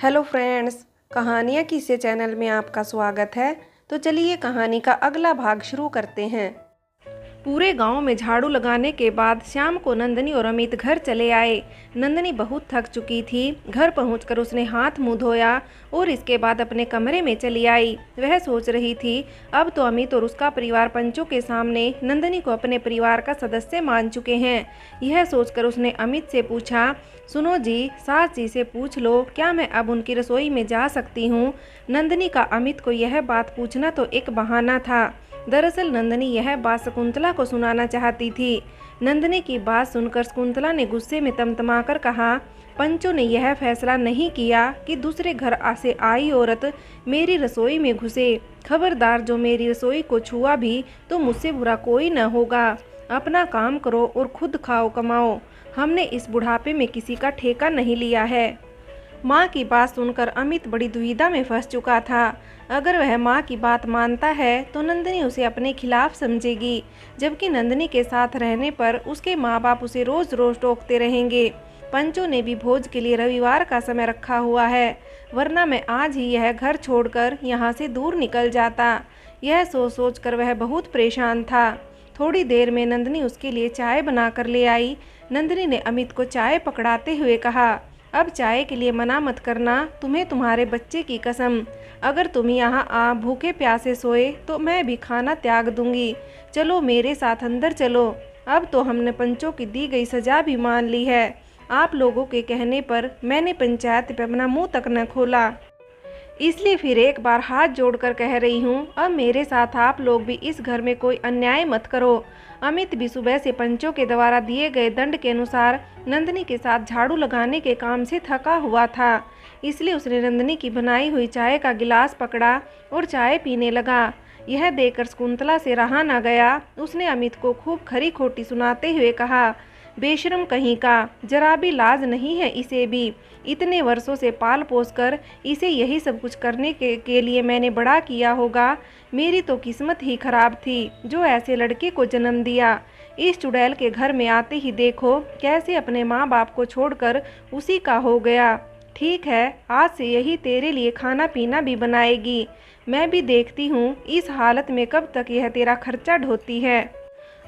Hello friends, कहानियाँ किस्से channel में आपका स्वागत है। तो चलिए कहानी का अगला भाग शुरू करते हैं। पूरे गांव में झाड़ू लगाने के बाद शाम को नंदनी और अमित घर चले आए। नंदनी बहुत थक चुकी थी। घर पहुंचकर उसने हाथ मुंह धोया और इसके बाद अपने कमरे में चली आई। वह सोच रही थी अब तो अमित और उसका परिवार पंचों के सामने नंदनी को अपने परिवार का सदस्य मान चुके हैं। यह सोचकर उसने अमित से पूछा, सुनो जी, सास जी से पूछ लो, क्या मैं अब उनकी रसोई में जा सकती हूँ? नंदनी का अमित को यह बात पूछना तो एक बहाना था। दरअसल नंदनी यह बात शकुंतला को सुनाना चाहती थी। नंदनी की बात सुनकर शकुंतला ने गुस्से में तमतमाकर कहा, पंचों ने यह फैसला नहीं किया कि दूसरे घर से आई औरत मेरी रसोई में घुसे। खबरदार, जो मेरी रसोई को छुआ भी तो मुझसे बुरा कोई न होगा। अपना काम करो और खुद खाओ कमाओ। हमने इस बुढ़ापे में किसी का ठेका नहीं लिया है। माँ की बात सुनकर अमित बड़ी दुविधा में फंस चुका था। अगर वह माँ की बात मानता है तो नंदनी उसे अपने खिलाफ समझेगी, जबकि नंदनी के साथ रहने पर उसके माँ बाप उसे रोज रोज टोकते रहेंगे। पंचों ने भी भोज के लिए रविवार का समय रखा हुआ है, वरना मैं आज ही यह घर छोड़कर यहाँ से दूर निकल जाता। यह सोच सोच कर वह बहुत परेशान था। थोड़ी देर में नंदनी उसके लिए चाय बना कर ले आई। नंदनी ने अमित को चाय पकड़ाते हुए कहा, अब चाय के लिए मना मत करना, तुम्हें तुम्हारे बच्चे की कसम। अगर तुम यहाँ भूखे प्यासे सोए तो मैं भी खाना त्याग दूंगी। चलो मेरे साथ अंदर चलो। अब तो हमने पंचों की दी गई सजा भी मान ली है। आप लोगों के कहने पर मैंने पंचायत पे अपना मुंह तक न खोला, इसलिए फिर एक बार हाथ जोड़कर कह रही हूँ, अब मेरे साथ आप लोग भी इस घर में कोई अन्याय मत करो। अमित भी सुबह से पंचों के द्वारा दिए गए दंड के अनुसार नंदनी के साथ झाड़ू लगाने के काम से थका हुआ था, इसलिए उसने नंदनी की बनाई हुई चाय का गिलास पकड़ा और चाय पीने लगा। यह देखकर शकुंतला से रहा न गया। उसने अमित को खूब खरी खोटी सुनाते हुए कहा, बेशरम कहीं का, जरा भी लाज नहीं है इसे भी। इतने वर्षों से पाल पोस कर इसे यही सब कुछ करने के लिए मैंने बड़ा किया होगा। मेरी तो किस्मत ही खराब थी जो ऐसे लड़के को जन्म दिया। इस चुड़ैल के घर में आते ही देखो कैसे अपने माँ बाप को छोड़कर उसी का हो गया। ठीक है, आज से यही तेरे लिए खाना पीना भी बनाएगी। मैं भी देखती हूँ इस हालत में कब तक यह तेरा खर्चा ढोती है।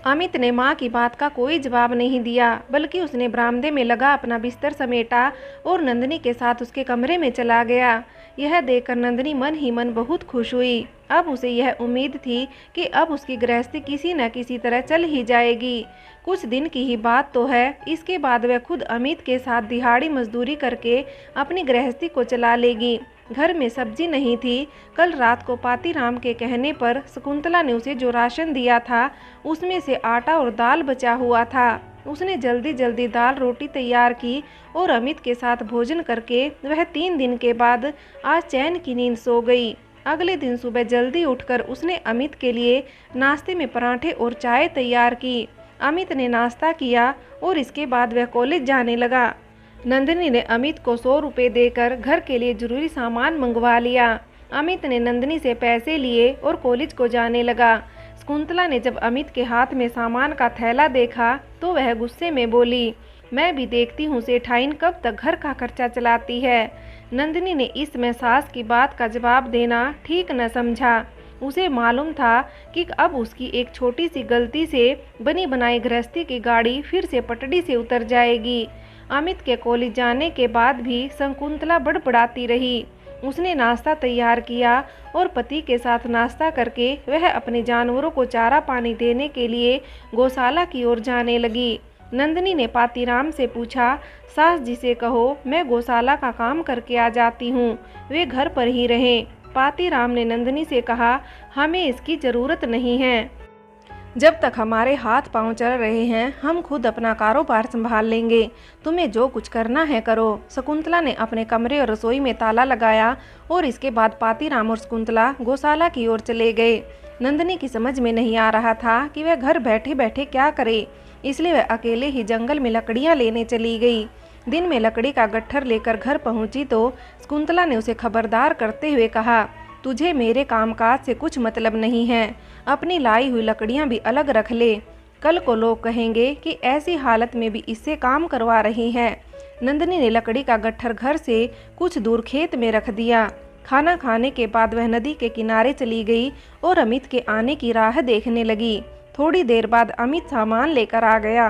अमित ने माँ की बात का कोई जवाब नहीं दिया, बल्कि उसने बरामदे में लगा अपना बिस्तर समेटा और नंदनी के साथ उसके कमरे में चला गया। यह देखकर नंदनी मन ही मन बहुत खुश हुई। अब उसे यह उम्मीद थी कि अब उसकी गृहस्थी किसी न किसी तरह चल ही जाएगी। कुछ दिन की ही बात तो है, इसके बाद वह खुद अमित के साथ दिहाड़ी मजदूरी करके अपनी गृहस्थी को चला लेगी। घर में सब्जी नहीं थी। कल रात को पातीराम के कहने पर शकुंतला ने उसे जो राशन दिया था उसमें से आटा और दाल बचा हुआ था। उसने जल्दी जल्दी दाल रोटी तैयार की और अमित के साथ भोजन करके वह 3 दिन के बाद आज चैन की नींद सो गई। अगले दिन सुबह जल्दी उठकर उसने अमित के लिए नाश्ते में पराठे और चाय तैयार की। अमित ने नाश्ता किया और इसके बाद वह कॉलेज जाने लगा। नंदनी ने अमित को 100 रुपये देकर घर के लिए जरूरी सामान मंगवा लिया। अमित ने नंदनी से पैसे लिए और कॉलेज को जाने लगा। शकुंतला ने जब अमित के हाथ में सामान का थैला देखा तो वह गुस्से में बोली, मैं भी देखती हूँ सेठाइन कब तक घर का खर्चा चलाती है। नंदनी ने इसमें सास की बात का जवाब देना ठीक न समझा। उसे मालूम था कि अब उसकी एक छोटी सी गलती से बनी बनाई गृहस्थी की गाड़ी फिर से पटड़ी से उतर जाएगी। अमित के कॉलेज जाने के बाद भी शकुंतला बड़बड़ाती रही। उसने नाश्ता तैयार किया और पति के साथ नाश्ता करके वह अपने जानवरों को चारा पानी देने के लिए गौशाला की ओर जाने लगी। नंदनी ने पातीराम से पूछा, सास जी से कहो मैं गौशाला का काम करके आ जाती हूँ, वे घर पर ही रहें। पातीराम ने नंदनी से कहा, हमें इसकी ज़रूरत नहीं है। जब तक हमारे हाथ पांव चल रहे हैं हम खुद अपना कारोबार संभाल लेंगे। तुम्हें जो कुछ करना है करो। शकुंतला ने अपने कमरे और रसोई में ताला लगाया और इसके बाद पातीराम और शकुंतला गौशाला की ओर चले गए। नंदनी की समझ में नहीं आ रहा था कि वह घर बैठे बैठे क्या करे, इसलिए वह अकेले ही जंगल में लकड़ियाँ लेने चली गई। दिन में लकड़ी का गट्ठर लेकर घर पहुंची तो शकुंतला ने उसे खबरदार करते हुए कहा, तुझे मेरे कामकाज से कुछ मतलब नहीं है। अपनी लाई हुई लकड़ियां भी अलग रख ले। कल को लोग कहेंगे कि ऐसी हालत में भी इससे काम करवा रही है। नंदनी ने लकड़ी का गट्ठर घर से कुछ दूर खेत में रख दिया। खाना खाने के बाद वह नदी के किनारे चली गई और अमित के आने की राह देखने लगी। थोड़ी देर बाद अमित सामान लेकर आ गया।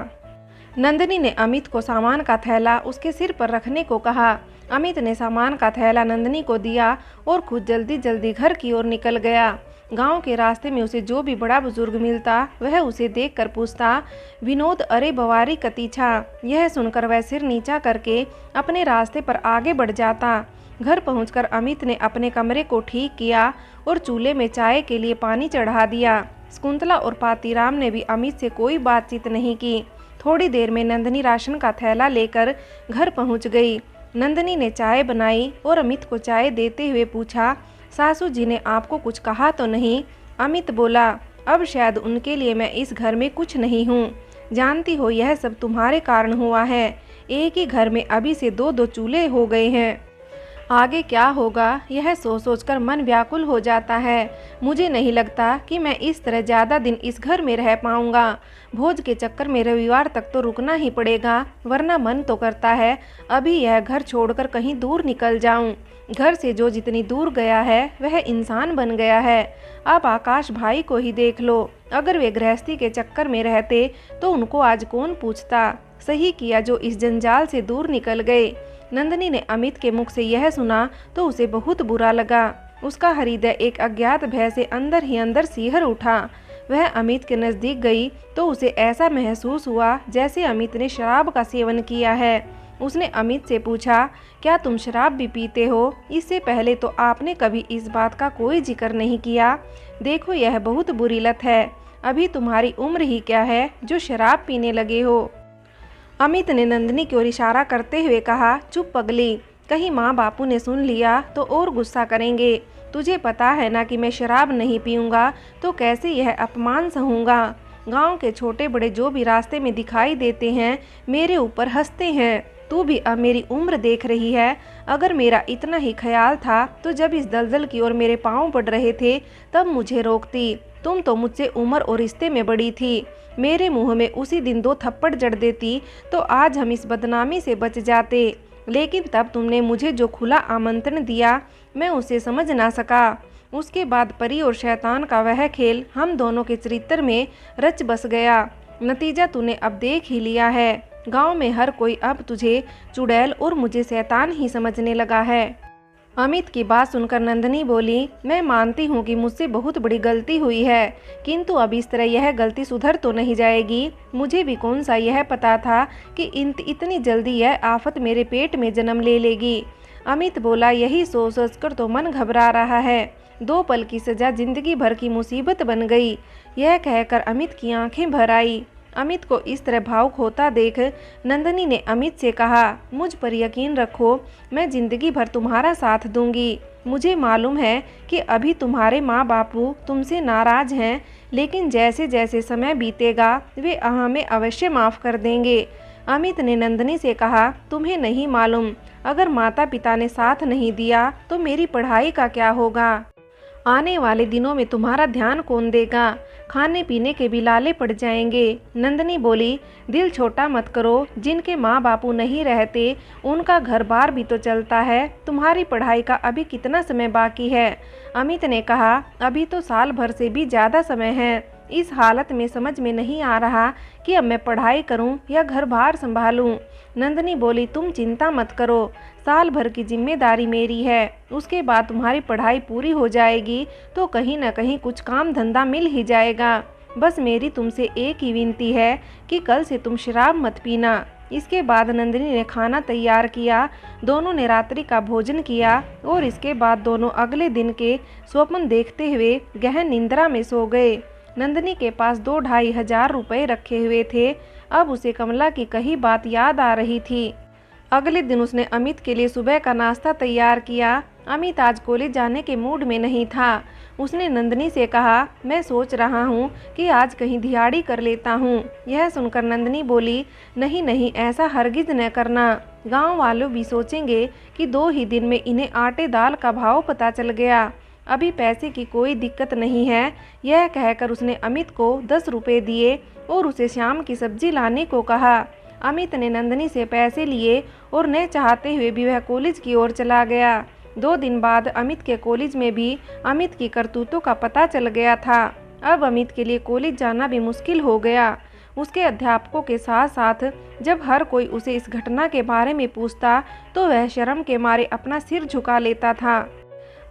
नंदनी ने अमित को सामान का थैला उसके सिर पर रखने को कहा। अमित ने सामान का थैला नंदनी को दिया और खुद जल्दी जल्दी घर की ओर निकल गया। गांव के रास्ते में उसे जो भी बड़ा बुजुर्ग मिलता वह उसे देखकर पूछता, विनोद, अरे बवारी कतीछा। यह सुनकर वह सिर नीचा करके अपने रास्ते पर आगे बढ़ जाता। घर पहुंचकर अमित ने अपने कमरे को ठीक किया और चूल्हे में चाय के लिए पानी चढ़ा दिया। शकुंतला और पातीराम ने भी अमित से कोई बातचीत नहीं की। थोड़ी देर में नंदनी राशन का थैला लेकर घर पहुंच गई। नंदनी ने चाय बनाई और अमित को चाय देते हुए पूछा, सासू जी ने आपको कुछ कहा तो नहीं? अमित बोला, अब शायद उनके लिए मैं इस घर में कुछ नहीं हूँ। जानती हो यह सब तुम्हारे कारण हुआ है। एक ही घर में अभी से दो दो चूल्हे हो गए हैं। आगे क्या होगा यह सोच सोचकर मन व्याकुल हो जाता है। मुझे नहीं लगता कि मैं इस तरह ज़्यादा दिन इस घर में रह पाऊंगा। भोज के चक्कर में रविवार तक तो रुकना ही पड़ेगा, वरना मन तो करता है अभी यह घर छोड़कर कहीं दूर निकल जाऊं। घर से जो जितनी दूर गया है वह इंसान बन गया है। अब आकाश भाई को ही देख लो, अगर वे गृहस्थी के चक्कर में रहते तो उनको आज कौन पूछता। सही किया जो इस जंजाल से दूर निकल गए। नंदनी ने अमित के मुख से यह सुना तो उसे बहुत बुरा लगा। उसका हृदय एक अज्ञात भय से अंदर ही अंदर सिहर उठा। वह अमित के नज़दीक गई तो उसे ऐसा महसूस हुआ जैसे अमित ने शराब का सेवन किया है। उसने अमित से पूछा, क्या तुम शराब भी पीते हो? इससे पहले तो आपने कभी इस बात का कोई जिक्र नहीं किया। देखो यह बहुत बुरी लत है। अभी तुम्हारी उम्र ही क्या है जो शराब पीने लगे हो। अमित ने नंदनी की ओर इशारा करते हुए कहा, चुप पगली, कहीं माँ बापू ने सुन लिया तो और गुस्सा करेंगे। तुझे पता है ना कि मैं शराब नहीं पीऊँगा तो कैसे यह अपमान सहूँगा। गांव के छोटे बड़े जो भी रास्ते में दिखाई देते हैं मेरे ऊपर हंसते हैं। तू भी अब मेरी उम्र देख रही है। अगर मेरा इतना ही ख्याल था तो जब इस दलदल की ओर मेरे पाँव पड़ रहे थे तब मुझे रोकती। तुम तो मुझसे उम्र और रिश्ते में बड़ी थी। मेरे मुंह में उसी दिन 2 थप्पड़ जड़ देती तो आज हम इस बदनामी से बच जाते। लेकिन तब तुमने मुझे जो खुला आमंत्रण दिया मैं उसे समझ ना सका। उसके बाद परी और शैतान का वह खेल हम दोनों के चरित्र में रच बस गया। नतीजा तूने अब देख ही लिया है। गांव में हर कोई अब तुझे चुड़ैल और मुझे शैतान ही समझने लगा है। अमित की बात सुनकर नंदनी बोली, मैं मानती हूँ कि मुझसे बहुत बड़ी गलती हुई है, किंतु अब इस तरह यह गलती सुधर तो नहीं जाएगी। मुझे भी कौन सा यह पता था कि इतनी जल्दी यह आफत मेरे पेट में जन्म ले लेगी। अमित बोला, यही सोच सोच कर तो मन घबरा रहा है। 2 पल की सजा जिंदगी भर की मुसीबत बन गई। यह कहकर अमित की आंखें भर आई। अमित को इस तरह भावुक होता देख नंदनी ने अमित से कहा, मुझ पर यकीन रखो, मैं जिंदगी भर तुम्हारा साथ दूंगी। मुझे मालूम है कि अभी तुम्हारे माँ बापू तुमसे नाराज हैं, लेकिन जैसे जैसे समय बीतेगा वे हमें अवश्य माफ़ कर देंगे। अमित ने नंदनी से कहा, तुम्हें नहीं मालूम, अगर माता पिता ने साथ नहीं दिया तो मेरी पढ़ाई का क्या होगा। आने वाले दिनों में तुम्हारा ध्यान कौन देगा। खाने पीने के भी लाले पड़ जाएंगे। नंदनी बोली, दिल छोटा मत करो, जिनके माँ बापू नहीं रहते उनका घर बार भी तो चलता है। तुम्हारी पढ़ाई का अभी कितना समय बाकी है। अमित ने कहा, अभी तो साल भर से भी ज़्यादा समय है। इस हालत में समझ में नहीं आ रहा कि अब मैं पढ़ाई करूं या घर बार संभालूं। नंदनी बोली, तुम चिंता मत करो, साल भर की जिम्मेदारी मेरी है। उसके बाद तुम्हारी पढ़ाई पूरी हो जाएगी तो कहीं न कहीं कुछ काम धंधा मिल ही जाएगा। बस मेरी तुमसे एक ही विनती है कि कल से तुम शराब मत पीना। इसके बाद नंदिनी ने खाना तैयार किया। दोनों ने रात्रि का भोजन किया और इसके बाद दोनों अगले दिन के स्वप्न देखते हुए गहन निंद्रा में सो गए। नंदिनी के पास 2-2.5 हजार रुपये रखे हुए थे। अब उसे कमला की कही बात याद आ रही थी। अगले दिन उसने अमित के लिए सुबह का नाश्ता तैयार किया। अमित आज कॉलेज जाने के मूड में नहीं था। उसने नंदिनी से कहा, मैं सोच रहा हूँ कि आज कहीं दिहाड़ी कर लेता हूँ। यह सुनकर नंदिनी बोली, नहीं नहीं, ऐसा हरगिज न करना। गांव वालों भी सोचेंगे कि 2 ही दिन में इन्हें आटे दाल का भाव पता चल गया। अभी पैसे की कोई दिक्कत नहीं है। यह कहकर उसने अमित को 10 रुपये दिए और उसे शाम की सब्जी लाने को कहा। अमित ने नंदनी से पैसे लिए और न चाहते हुए भी वह कॉलेज की ओर चला गया। 2 दिन बाद अमित के कॉलेज में भी अमित की करतूतों का पता चल गया था। अब अमित के लिए कॉलेज जाना भी मुश्किल हो गया। उसके अध्यापकों के साथ साथ जब हर कोई उसे इस घटना के बारे में पूछता तो वह शर्म के मारे अपना सिर झुका लेता था।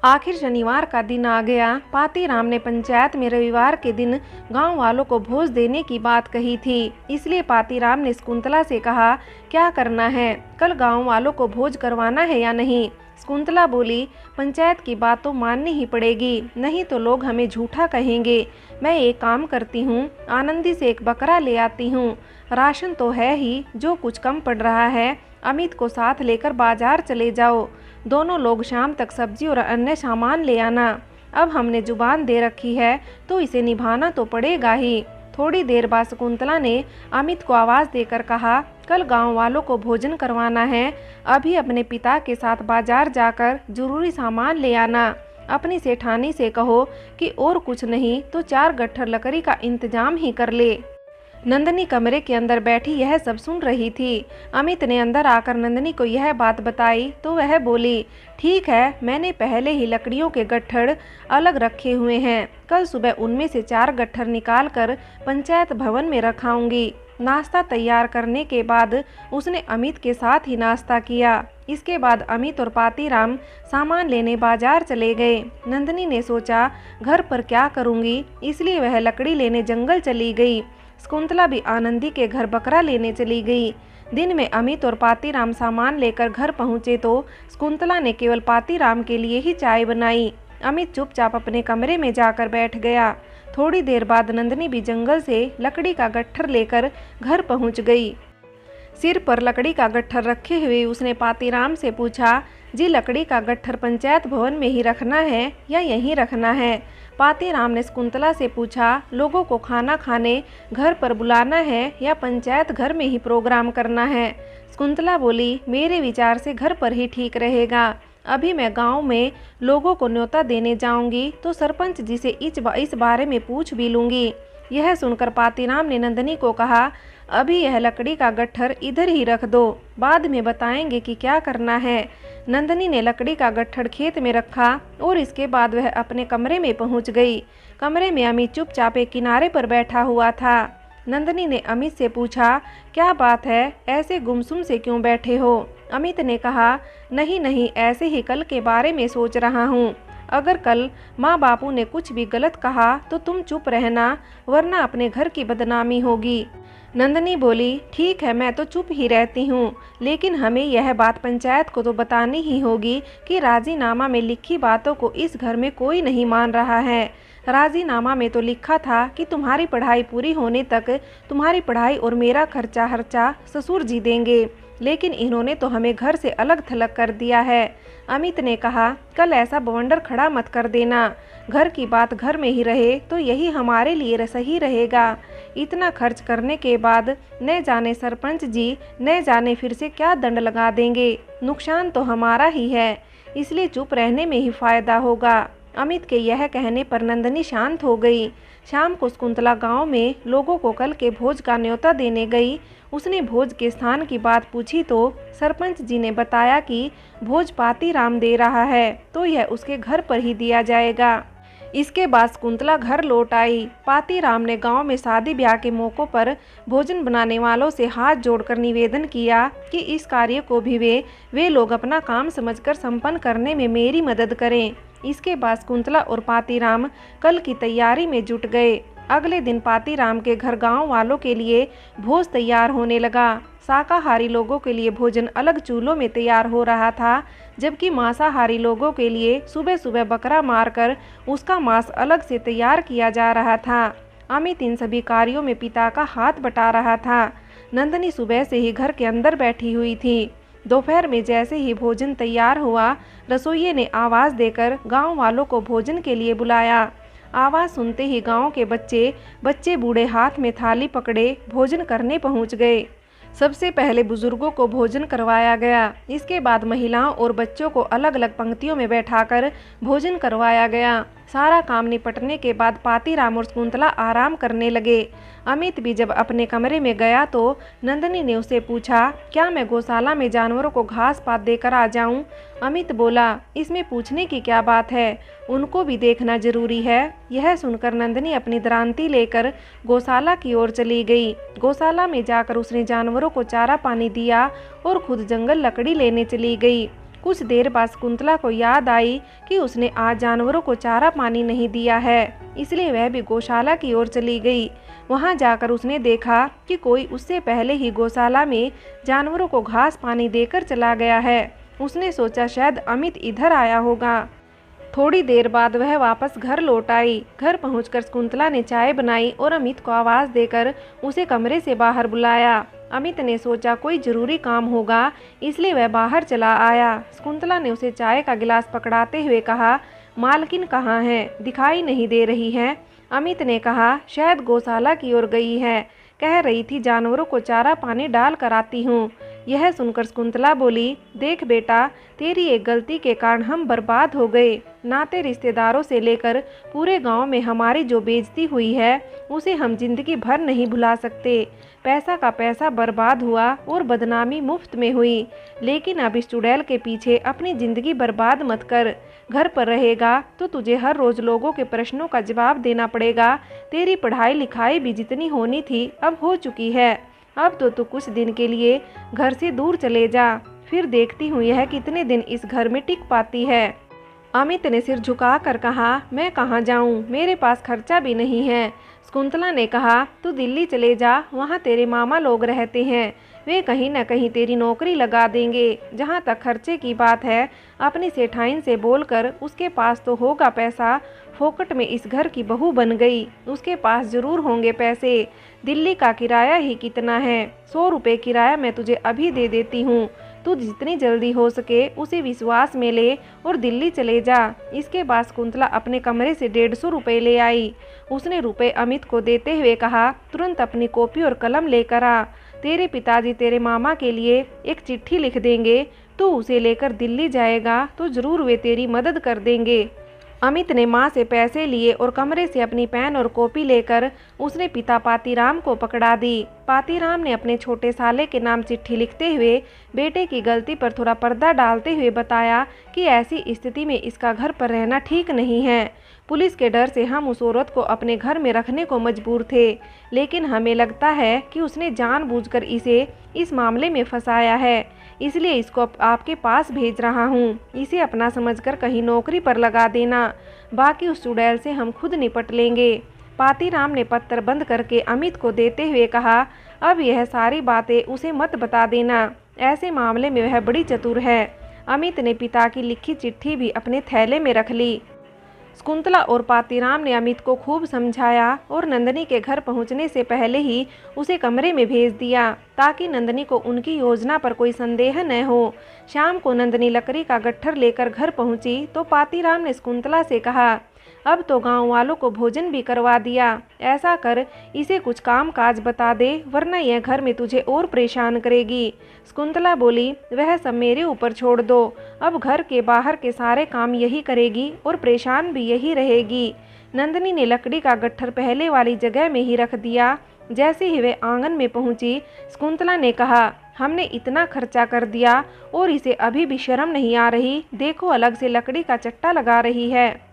आखिर शनिवार का दिन आ गया। पातीराम ने पंचायत में रविवार के दिन गांव वालों को भोज देने की बात कही थी, इसलिए पातीराम ने शकुंतला से कहा, क्या करना है, कल गांव वालों को भोज करवाना है या नहीं। शकुंतला बोली, पंचायत की बात तो माननी ही पड़ेगी, नहीं तो लोग हमें झूठा कहेंगे। मैं एक काम करती हूँ, आनंदी से एक बकरा ले आती हूँ, राशन तो है ही, जो कुछ कम पड़ रहा है अमित को साथ लेकर बाजार चले जाओ। दोनों लोग शाम तक सब्जी और अन्य सामान ले आना। अब हमने जुबान दे रखी है तो इसे निभाना तो पड़ेगा ही। थोड़ी देर बाद शकुंतला ने अमित को आवाज़ देकर कहा, कल गांव वालों को भोजन करवाना है, अभी अपने पिता के साथ बाजार जाकर जरूरी सामान ले आना। अपनी सेठानी से कहो कि और कुछ नहीं तो 4 गट्ठर लकड़ी का इंतजाम ही कर ले। नंदनी कमरे के अंदर बैठी यह सब सुन रही थी। अमित ने अंदर आकर नंदनी को यह बात बताई तो वह बोली, ठीक है, मैंने पहले ही लकड़ियों के गट्ठर अलग रखे हुए हैं, कल सुबह उनमें से 4 गट्ठर निकाल कर पंचायत भवन में रखाऊंगी। नाश्ता तैयार करने के बाद उसने अमित के साथ ही नाश्ता किया। इसके बाद अमित और पातीराम सामान लेने बाजार चले गए। नंदनी ने सोचा घर पर क्या करूंगी, इसलिए वह लकड़ी लेने जंगल चली गई। शकुंतला भी आनंदी के घर बकरा लेने चली गई। दिन में अमित और पातीराम सामान लेकर घर पहुंचे तो शकुंतला ने केवल पातीराम के लिए ही चाय बनाई। अमित चुपचाप अपने कमरे में जाकर बैठ गया। थोड़ी देर बाद नंदनी भी जंगल से लकड़ी का गट्ठर लेकर घर पहुंच गई। सिर पर लकड़ी का गट्ठर रखे हुए उसने पातीराम से पूछा, जी लकड़ी का गट्ठर पंचायत भवन में ही रखना है या यहीं रखना है। पातीराम ने शकुंतला से पूछा, लोगों को खाना खाने घर पर बुलाना है या पंचायत घर में ही प्रोग्राम करना है। शकुंतला बोली, मेरे विचार से घर पर ही ठीक रहेगा। अभी मैं गांव में लोगों को न्योता देने जाऊंगी तो सरपंच जी से इस बारे में पूछ भी लूंगी। यह सुनकर पातीराम ने नंदनी को कहा, अभी यह लकड़ी का गट्ठर इधर ही रख दो, बाद में बताएंगे कि क्या करना है। नंदनी ने लकड़ी का गट्ठर खेत में रखा और इसके बाद वह अपने कमरे में पहुंच गई। कमरे में अमित चुपचाप एक किनारे पर बैठा हुआ था। नंदनी ने अमित से पूछा, क्या बात है, ऐसे गुमसुम से क्यों बैठे हो। अमित ने कहा, नहीं नहीं, ऐसे ही कल के बारे में सोच रहा हूँ। अगर कल माँ बापू ने कुछ भी गलत कहा तो तुम चुप रहना, वरना अपने घर की बदनामी होगी। नंदनी बोली, ठीक है, मैं तो चुप ही रहती हूँ, लेकिन हमें यह बात पंचायत को तो बतानी ही होगी कि राजीनामा में लिखी बातों को इस घर में कोई नहीं मान रहा है। राजीनामा में तो लिखा था कि तुम्हारी पढ़ाई पूरी होने तक तुम्हारी पढ़ाई और मेरा खर्चा हर्चा ससुर जी देंगे, लेकिन इन्होंने तो हमें घर से अलग थलग कर दिया है। अमित ने कहा, कल ऐसा बवंडर खड़ा मत कर देना, घर की बात घर में ही रहे तो यही हमारे लिए सही रहेगा। इतना खर्च करने के बाद न जाने सरपंच जी न जाने फिर से क्या दंड लगा देंगे, नुकसान तो हमारा ही है, इसलिए चुप रहने में ही फायदा होगा। अमित के यह कहने पर नंदनी शांत हो गई। शाम को शकुंतला गांव में लोगों को कल के भोज का न्योता देने गई। उसने भोज के स्थान की बात पूछी तो सरपंच जी ने बताया कि भोज पातीराम दे रहा है तो यह उसके घर पर ही दिया जाएगा। इसके बाद शकुंतला घर लौट आई। पातीराम ने गांव में शादी ब्याह के मौक़ों पर भोजन बनाने वालों से हाथ जोड़कर निवेदन किया कि इस कार्य को भी वे लोग अपना काम समझकर संपन्न करने में मेरी मदद करें। इसके बाद शकुंतला और पातीराम कल की तैयारी में जुट गए। अगले दिन पातीराम के घर गांव वालों के लिए भोज तैयार होने लगा। शाकाहारी लोगों के लिए भोजन अलग चूल्हों में तैयार हो रहा था, जबकि मांसाहारी लोगों के लिए सुबह सुबह बकरा मारकर उसका मांस अलग से तैयार किया जा रहा था। अमित इन सभी कार्यों में पिता का हाथ बटा रहा था। नंदनी सुबह से ही घर के अंदर बैठी हुई थी। दोपहर में जैसे ही भोजन तैयार हुआ, रसोइये ने आवाज़ देकर गांव वालों को भोजन के लिए बुलाया। आवाज़ सुनते ही गांव के बच्चे बूढ़े हाथ में थाली पकड़े भोजन करने पहुंच गए। सबसे पहले बुजुर्गों को भोजन करवाया गया। इसके बाद महिलाओं और बच्चों को अलग अलग पंक्तियों में बैठाकर भोजन करवाया गया। सारा काम निपटने के बाद पातीराम और शकुंतला आराम करने लगे। अमित भी जब अपने कमरे में गया तो नंदनी ने उसे पूछा, क्या मैं गौशाला में जानवरों को घास पात देकर आ जाऊं? अमित बोला, इसमें पूछने की क्या बात है, उनको भी देखना जरूरी है। यह सुनकर नंदनी अपनी दरांती लेकर गौशाला की ओर चली गई। गौशाला में जाकर उसने जानवरों को चारा पानी दिया और खुद जंगल लकड़ी लेने चली गई। कुछ देर बाद शकुंतला को याद आई कि उसने आज जानवरों को चारा पानी नहीं दिया है, इसलिए वह भी गौशाला की ओर चली गई। वहां जाकर उसने देखा कि कोई उससे पहले ही गौशाला में जानवरों को घास पानी देकर चला गया है। उसने सोचा शायद अमित इधर आया होगा। थोड़ी देर बाद वह वापस घर लौट आई। घर पहुंचकर शकुंतला ने चाय बनाई और अमित को आवाज़ देकर उसे कमरे से बाहर बुलाया। अमित ने सोचा कोई जरूरी काम होगा, इसलिए वह बाहर चला आया। शकुंतला ने उसे चाय का गिलास पकड़ाते हुए कहा, मालकिन कहाँ है, दिखाई नहीं दे रही है। अमित ने कहा, शायद गौशाला की ओर गई है, कह रही थी जानवरों को चारा पानी डाल कर आती हूँ। यह सुनकर शकुंतला बोली, देख बेटा, तेरी एक गलती के कारण हम बर्बाद हो गए। नाते रिश्तेदारों से लेकर पूरे गांव में हमारी जो बेइज्जती हुई है उसे हम जिंदगी भर नहीं भुला सकते। पैसा का पैसा बर्बाद हुआ और बदनामी मुफ्त में हुई, लेकिन अब इस चुड़ैल के पीछे अपनी ज़िंदगी बर्बाद मत कर। घर पर रहेगा तो तुझे हर रोज़ लोगों के प्रश्नों का जवाब देना पड़ेगा। तेरी पढ़ाई लिखाई भी जितनी होनी थी अब हो चुकी है। अब तो तू कुछ दिन के लिए घर से दूर चले जा, फिर देखती हूँ यह कितने दिन इस घर में टिक पाती है। अमित ने सिर झुकाकर कहा, मैं कहाँ जाऊँ, मेरे पास खर्चा भी नहीं है। शकुंतला ने कहा, तू दिल्ली चले जा, वहाँ तेरे मामा लोग रहते हैं, वे कहीं न कहीं तेरी नौकरी लगा देंगे। जहाँ तक खर्चे की बात है, अपनी सेठाइन से बोलकर उसके पास तो होगा पैसा, फोकट में इस घर की बहू बन गई, उसके पास जरूर होंगे पैसे। दिल्ली का किराया ही कितना है, 100 रुपये किराया मैं तुझे अभी दे देती हूँ। तू जितनी जल्दी हो सके उसे विश्वास में ले और दिल्ली चले जा। इसके बाद शकुंतला अपने कमरे से 150 रुपये ले आई। उसने रुपए अमित को देते हुए कहा, तुरंत अपनी कॉपी और कलम लेकर आ, तेरे पिताजी तेरे मामा के लिए एक चिट्ठी लिख देंगे, तू उसे लेकर दिल्ली जाएगा तो जरूर वे तेरी मदद कर देंगे। अमित ने माँ से पैसे लिए और कमरे से अपनी पेन और कॉपी लेकर उसने पिता पातीराम को पकड़ा दी। पातीराम ने अपने छोटे साले के नाम चिट्ठी लिखते हुए बेटे की गलती पर थोड़ा पर्दा डालते हुए बताया कि ऐसी स्थिति में इसका घर पर रहना ठीक नहीं है। पुलिस के डर से हम उस औरत को अपने घर में रखने को मजबूर थे, लेकिन हमें लगता है कि उसने जानबूझकर इसे इस मामले में फंसाया है, इसलिए इसको आपके पास भेज रहा हूँ। इसे अपना समझकर कहीं नौकरी पर लगा देना, बाकी उस चुड़ैल से हम खुद निपट लेंगे। पातीराम ने पत्र बंद करके अमित को देते हुए कहा, अब यह सारी बातें उसे मत बता देना, ऐसे मामले में वह बड़ी चतुर है। अमित ने पिता की लिखी चिट्ठी भी अपने थैले में रख ली। शकुंतला और पातीराम ने अमित को खूब समझाया और नंदनी के घर पहुंचने से पहले ही उसे कमरे में भेज दिया, ताकि नंदनी को उनकी योजना पर कोई संदेह न हो। शाम को नंदनी लकड़ी का गट्ठर लेकर घर पहुंची तो पातीराम ने शकुंतला से कहा, अब तो गांव वालों को भोजन भी करवा दिया, ऐसा कर इसे कुछ काम काज बता दे, वरना यह घर में तुझे और परेशान करेगी। शकुंतला बोली, वह सब मेरे ऊपर छोड़ दो, अब घर के बाहर के सारे काम यही करेगी और परेशान भी यही रहेगी। नंदनी ने लकड़ी का गट्ठर पहले वाली जगह में ही रख दिया। जैसे ही वे आंगन में पहुंची, शकुंतला ने कहा, हमने इतना खर्चा कर दिया और इसे अभी भी शर्म नहीं आ रही, देखो अलग से लकड़ी का चट्टा लगा रही है।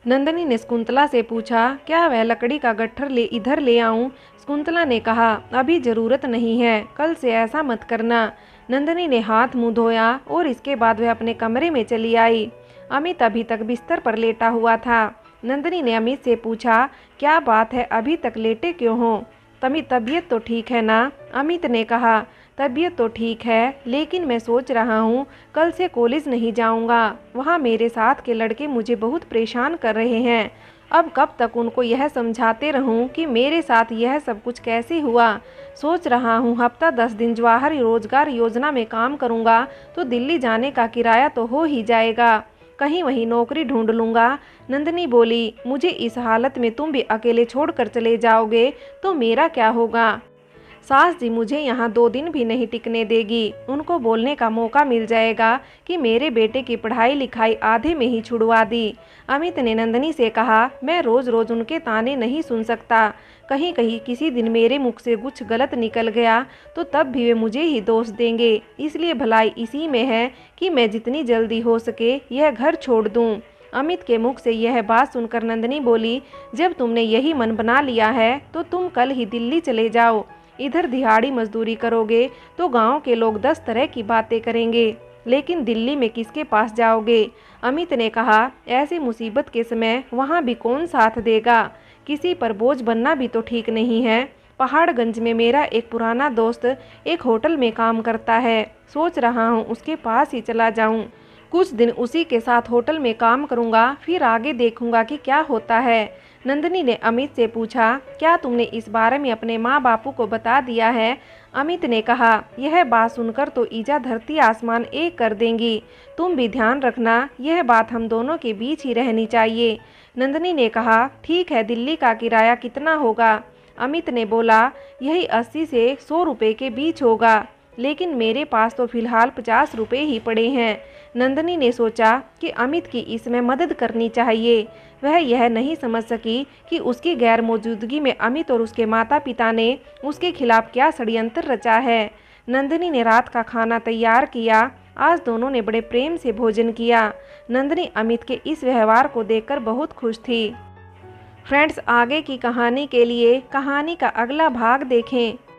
नंदनी ने शकुंतला से पूछा, क्या वह लकड़ी का गट्ठर इधर ले आऊं? शकुंतला ने कहा, अभी ज़रूरत नहीं है, कल से ऐसा मत करना। नंदनी ने हाथ मुंह धोया और इसके बाद वह अपने कमरे में चली आई। अमित अभी तक बिस्तर पर लेटा हुआ था। नंदनी ने अमित से पूछा, क्या बात है, अभी तक लेटे क्यों हो? तबीयत तो ठीक है ना? अमित ने कहा, तबीयत तो ठीक है, लेकिन मैं सोच रहा हूँ कल से कॉलेज नहीं जाऊँगा, वहाँ मेरे साथ के लड़के मुझे बहुत परेशान कर रहे हैं। अब कब तक उनको यह समझाते रहूं कि मेरे साथ यह सब कुछ कैसे हुआ। सोच रहा हूँ हफ्ता 10 दिन जवाहर रोजगार योजना में काम करूँगा तो दिल्ली जाने का किराया तो हो ही जाएगा, कहीं वहीं नौकरी ढूंढ लूँगा। नंदनी बोली, मुझे इस हालत में तुम भी अकेले छोड़कर चले जाओगे तो मेरा क्या होगा? सास जी मुझे यहाँ 2 दिन भी नहीं टिकने देगी। उनको बोलने का मौका मिल जाएगा कि मेरे बेटे की पढ़ाई लिखाई आधे में ही छुड़वा दी। अमित ने नंदिनी से कहा, मैं रोज़ रोज़ उनके ताने नहीं सुन सकता। कहीं कहीं किसी दिन मेरे मुख से कुछ गलत निकल गया तो तब भी वे मुझे ही दोष देंगे। इसलिए भलाई इसी में है कि मैं जितनी जल्दी हो सके यह घर छोड़ दूँ। अमित के मुख से यह बात सुनकर नंदिनी बोली, जब तुमने यही मन बना लिया है तो तुम कल ही दिल्ली चले जाओ। इधर दिहाड़ी मजदूरी करोगे तो गांव के लोग 10 तरह की बातें करेंगे, लेकिन दिल्ली में किसके पास जाओगे? अमित ने कहा, ऐसी मुसीबत के समय वहां भी कौन साथ देगा? किसी पर बोझ बनना भी तो ठीक नहीं है। पहाड़गंज में मेरा एक पुराना दोस्त एक होटल में काम करता है। सोच रहा हूँ उसके पास ही चला जाऊँ। कुछ दिन उसी के साथ होटल में काम करूँगा, फिर आगे देखूँगा कि क्या होता है। नंदिनी ने अमित से पूछा, क्या तुमने इस बारे में अपने माँ बापू को बता दिया है? अमित ने कहा, यह बात सुनकर तो ईजा धरती आसमान एक कर देंगी। तुम भी ध्यान रखना, यह बात हम दोनों के बीच ही रहनी चाहिए। नंदिनी ने कहा, ठीक है, दिल्ली का किराया कितना होगा? अमित ने बोला, यही 80 से 100 रुपये के बीच होगा, लेकिन मेरे पास तो फिलहाल 50 रुपये ही पड़े हैं। नंदिनी ने सोचा कि अमित की इसमें मदद करनी चाहिए। वह यह नहीं समझ सकी कि उसकी गैर मौजूदगी में अमित और उसके माता पिता ने उसके खिलाफ क्या षड्यंत्र रचा है। नंदिनी ने रात का खाना तैयार किया। आज दोनों ने बड़े प्रेम से भोजन किया। नंदिनी अमित के इस व्यवहार को देखकर बहुत खुश थी। फ्रेंड्स, आगे की कहानी के लिए कहानी का अगला भाग देखें।